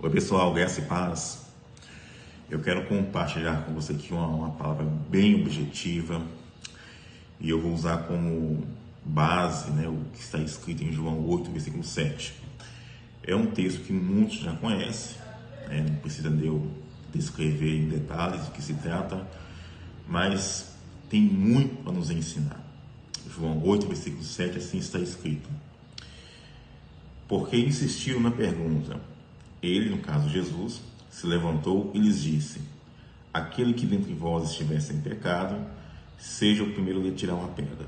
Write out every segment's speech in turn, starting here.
Oi pessoal, graça e paz. Eu quero compartilhar com você aqui uma palavra bem objetiva e eu vou usar como base, o que está escrito em João 8, versículo 7. É um texto que muitos já conhecem, não precisa de eu descrever em detalhes do que se trata, mas tem muito para nos ensinar. João 8, versículo 7, assim está escrito: porque insistiram na pergunta, ele, no caso Jesus, se levantou e lhes disse: aquele que dentre vós estiver sem pecado, seja o primeiro a lhe tirar uma pedra.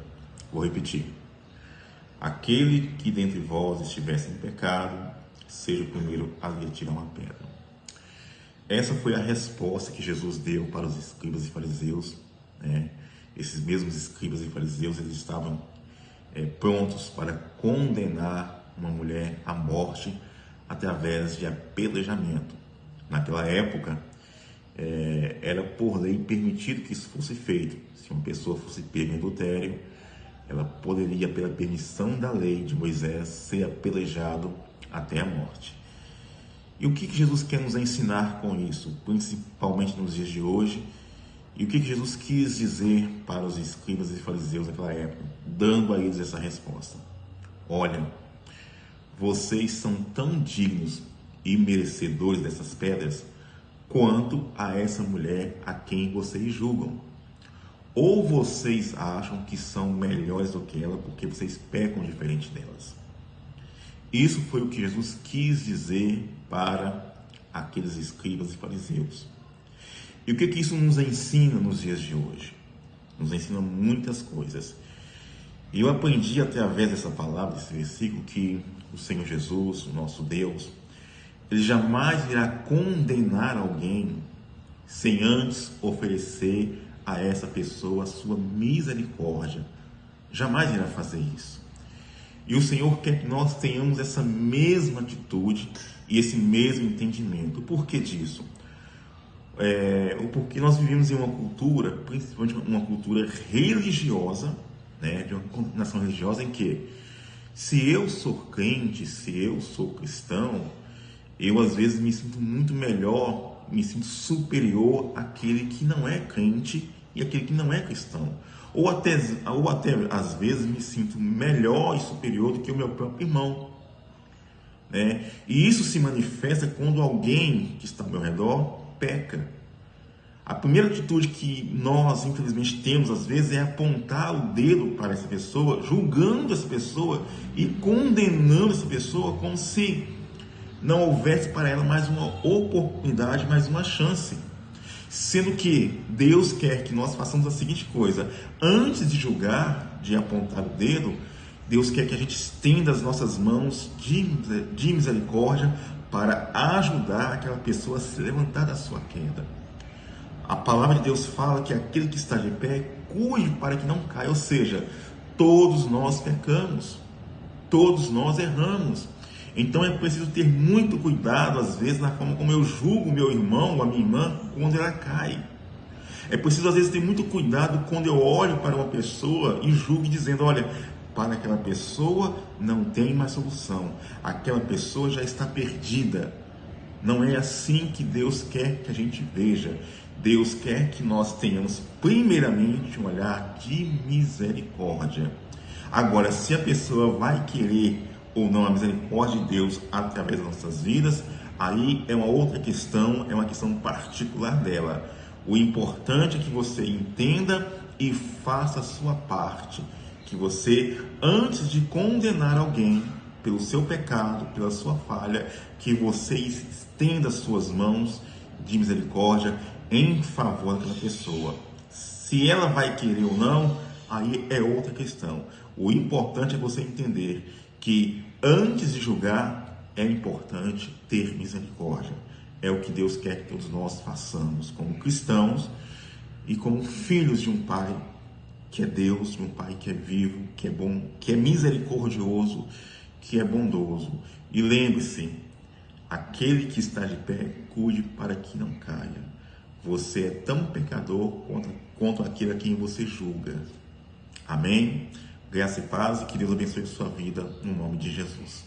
Vou repetir: aquele que dentre vós estiver sem pecado, seja o primeiro a lhe tirar uma pedra. Essa foi a resposta que Jesus deu para os escribas e fariseus. Esses mesmos escribas e fariseus, eles estavam prontos para condenar uma mulher à morte através de apedrejamento. Naquela época, era por lei permitido que isso fosse feito. Se uma pessoa fosse pega em adultério, ela poderia, pela permissão da lei de Moisés, ser apedrejado até a morte. E o que Jesus quer nos ensinar com isso, principalmente nos dias de hoje? E o que Jesus quis dizer para os escribas e fariseus naquela época, dando a eles essa resposta? Olha, vocês são tão dignos e merecedores dessas pedras quanto a essa mulher a quem vocês julgam. Ou vocês acham que são melhores do que ela porque vocês pecam diferente delas? Isso foi o que Jesus quis dizer para aqueles escribas e fariseus. E o que isso nos ensina nos dias de hoje? Nos ensina muitas coisas. E eu aprendi através dessa palavra, desse versículo, que o Senhor Jesus, o nosso Deus, Ele jamais irá condenar alguém sem antes oferecer a essa pessoa a sua misericórdia. Jamais irá fazer isso. E o Senhor quer que nós tenhamos essa mesma atitude e esse mesmo entendimento. Por que disso? Porque nós vivemos em uma cultura, principalmente uma cultura religiosa, de uma combinação religiosa em que, se eu sou crente, se eu sou cristão, eu às vezes me sinto muito melhor, me sinto superior àquele que não é crente e àquele que não é cristão. Ou até às vezes me sinto melhor e superior do que o meu próprio irmão. E isso se manifesta quando alguém que está ao meu redor peca. A primeira atitude que nós, infelizmente, temos às vezes é apontar o dedo para essa pessoa, julgando essa pessoa e condenando essa pessoa como se não houvesse para ela mais uma oportunidade, mais uma chance. Sendo que Deus quer que nós façamos a seguinte coisa: antes de julgar, de apontar o dedo, Deus quer que a gente estenda as nossas mãos de misericórdia para ajudar aquela pessoa a se levantar da sua queda. A palavra de Deus fala que aquele que está de pé, cuide para que não caia. Ou seja, todos nós pecamos, todos nós erramos. Então é preciso ter muito cuidado, às vezes, na forma como eu julgo o meu irmão ou a minha irmã quando ela cai. É preciso, às vezes, ter muito cuidado quando eu olho para uma pessoa e julgo dizendo: olha, para aquela pessoa não tem mais solução, aquela pessoa já está perdida. Não é assim que Deus quer que a gente veja. Deus quer que nós tenhamos primeiramente um olhar de misericórdia. Agora, se a pessoa vai querer ou não a misericórdia de Deus através das nossas vidas, aí é uma outra questão, é uma questão particular dela. O importante é que você entenda e faça a sua parte. Que você, antes de condenar alguém pelo seu pecado, pela sua falha, que você estenda as suas mãos de misericórdia em favor daquela pessoa. Se ela vai querer ou não, aí é outra questão. O importante é você entender que antes de julgar, é importante ter misericórdia. É o que Deus quer que todos nós façamos como cristãos e como filhos de um Pai que é Deus, de um Pai que é vivo, que é bom, que é misericordioso, que é bondoso. E lembre-se, aquele que está de pé, cuide para que não caia. Você é tão pecador quanto aquele a quem você julga. Amém? Graça e paz, e que Deus abençoe a sua vida, no nome de Jesus.